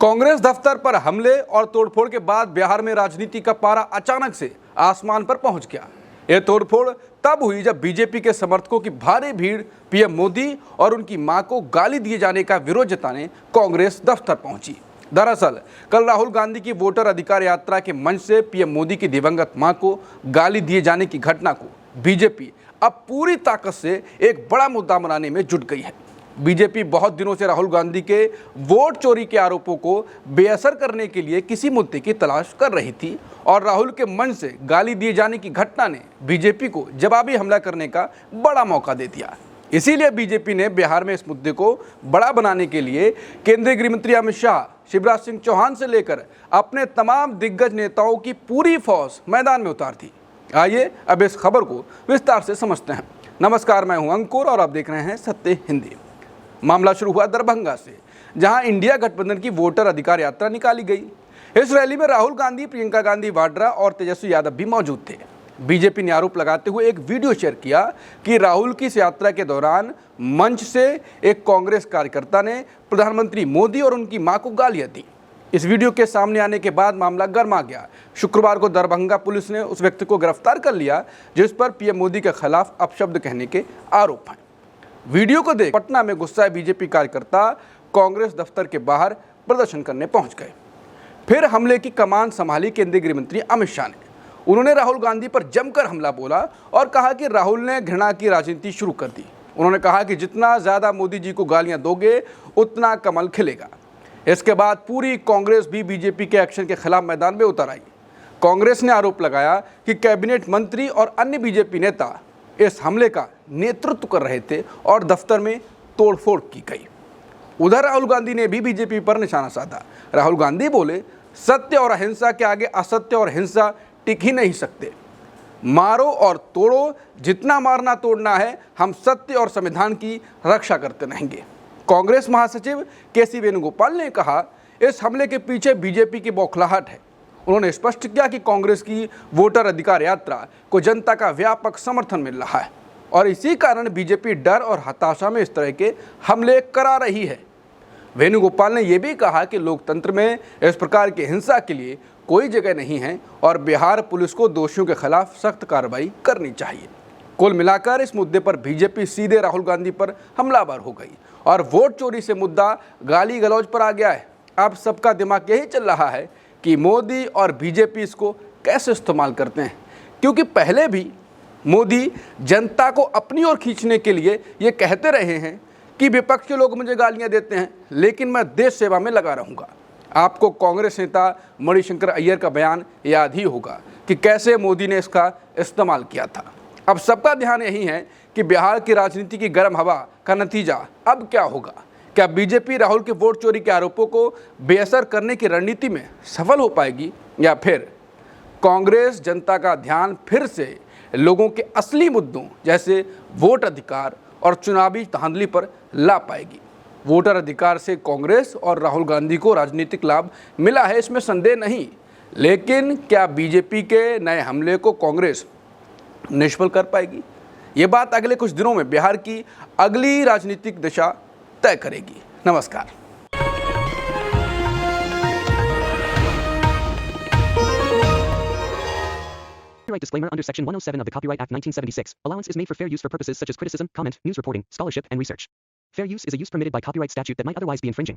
कांग्रेस दफ्तर पर हमले और तोड़फोड़ के बाद बिहार में राजनीति का पारा अचानक से आसमान पर पहुंच गया। यह तोड़फोड़ तब हुई जब बीजेपी के समर्थकों की भारी भीड़ पीएम मोदी और उनकी मां को गाली दिए जाने का विरोध जताने कांग्रेस दफ्तर पहुंची। दरअसल कल राहुल गांधी की वोटर अधिकार यात्रा के मंच से पीएम मोदी की दिवंगत मां को गाली दिए जाने की घटना को बीजेपी अब पूरी ताकत से एक बड़ा मुद्दा बनाने में जुट गई है। बीजेपी बहुत दिनों से राहुल गांधी के वोट चोरी के आरोपों को बेअसर करने के लिए किसी मुद्दे की तलाश कर रही थी और राहुल के मंच से गाली दिए जाने की घटना ने बीजेपी को जवाबी हमला करने का बड़ा मौका दे दिया। इसीलिए बीजेपी ने बिहार में इस मुद्दे को बड़ा बनाने के लिए केंद्रीय गृह मंत्री अमित शाह, शिवराज सिंह चौहान से लेकर अपने तमाम दिग्गज नेताओं की पूरी फौज मैदान में उतार दी। आइए अब इस खबर को विस्तार से समझते हैं। नमस्कार, मैं हूं अंकुर और आप देख रहे हैं सत्य हिंदी। मामला शुरू हुआ दरभंगा से, जहां इंडिया गठबंधन की वोटर अधिकार यात्रा निकाली गई। इस रैली में राहुल गांधी, प्रियंका गांधी वाड्रा और तेजस्वी यादव भी मौजूद थे। बीजेपी ने आरोप लगाते हुए एक वीडियो शेयर किया कि राहुल की इस यात्रा के दौरान मंच से एक कांग्रेस कार्यकर्ता ने प्रधानमंत्री मोदी और उनकी मां को गालियां दी। इस वीडियो के सामने आने के बाद मामला गर्मा गया। शुक्रवार को दरभंगा पुलिस ने उस व्यक्ति को गिरफ्तार कर लिया जिस पर पीएम मोदी के खिलाफ अपशब्द कहने के आरोप हैं। वीडियो को देख पटना में गुस्साए बीजेपी कार्यकर्ता कांग्रेस दफ्तर के बाहर प्रदर्शन करने पहुंच गए। फिर हमले की कमान संभाली केंद्रीय गृह मंत्री अमित शाह ने। उन्होंने राहुल गांधी पर जमकर हमला बोला और कहा कि राहुल ने घृणा की राजनीति शुरू कर दी। उन्होंने कहा कि जितना ज्यादा मोदी जी को गालियां दोगे उतना कमल खिलेगा। इसके बाद पूरी कांग्रेस भी बीजेपी के एक्शन के खिलाफ मैदान में उतर आई। कांग्रेस ने आरोप लगाया कि कैबिनेट मंत्री और अन्य बीजेपी नेता इस हमले का नेतृत्व कर रहे थे और दफ्तर में तोड़फोड़ की गई। उधर राहुल गांधी ने भी बीजेपी पर निशाना साधा। राहुल गांधी बोले, सत्य और अहिंसा के आगे असत्य और हिंसा टिक ही नहीं सकते। मारो और तोड़ो, जितना मारना तोड़ना है, हम सत्य और संविधान की रक्षा करते रहेंगे। कांग्रेस महासचिव के.सी. वेणुगोपाल ने कहा, इस हमले के पीछे बीजेपी की बौखलाहट है। उन्होंने स्पष्ट किया कि कांग्रेस की वोटर अधिकार यात्रा को जनता का व्यापक समर्थन मिल रहा है और इसी कारण बीजेपी डर और हताशा में इस तरह के हमले करा रही है। वेणुगोपाल ने यह भी कहा कि लोकतंत्र में इस प्रकार की हिंसा के लिए कोई जगह नहीं है और बिहार पुलिस को दोषियों के खिलाफ सख्त कार्रवाई करनी चाहिए। कुल मिलाकर इस मुद्दे पर बीजेपी सीधे राहुल गांधी पर हमलावर हो गई और वोट चोरी से मुद्दा गाली गलौज पर आ गया है। अब सबका दिमाग यही चल रहा है कि मोदी और बीजेपी इसको कैसे इस्तेमाल करते हैं, क्योंकि पहले भी मोदी जनता को अपनी ओर खींचने के लिए ये कहते रहे हैं कि विपक्ष के लोग मुझे गालियां देते हैं लेकिन मैं देश सेवा में लगा रहूंगा। आपको कांग्रेस नेता मणिशंकर अय्यर का बयान याद ही होगा कि कैसे मोदी ने इसका इस्तेमाल किया था। अब सबका ध्यान यही है कि बिहार की राजनीति की गर्म हवा का नतीजा अब क्या होगा। क्या बीजेपी राहुल के वोट चोरी के आरोपों को बेअसर करने की रणनीति में सफल हो पाएगी या फिर कांग्रेस जनता का ध्यान फिर से लोगों के असली मुद्दों जैसे वोट अधिकार और चुनावी धांधली पर ला पाएगी। वोटर अधिकार से कांग्रेस और राहुल गांधी को राजनीतिक लाभ मिला है, इसमें संदेह नहीं, लेकिन क्या बीजेपी के नए हमले को कांग्रेस निष्फल कर पाएगी? ये बात अगले कुछ दिनों में बिहार की अगली राजनीतिक दिशा तय करेगी। नमस्कार। Copyright disclaimer under Section 107 of the Copyright Act 1976. Allowance is made for fair use for purposes such as criticism, comment, news reporting, scholarship, and research. Fair use is a use permitted by copyright statute that might otherwise be infringing.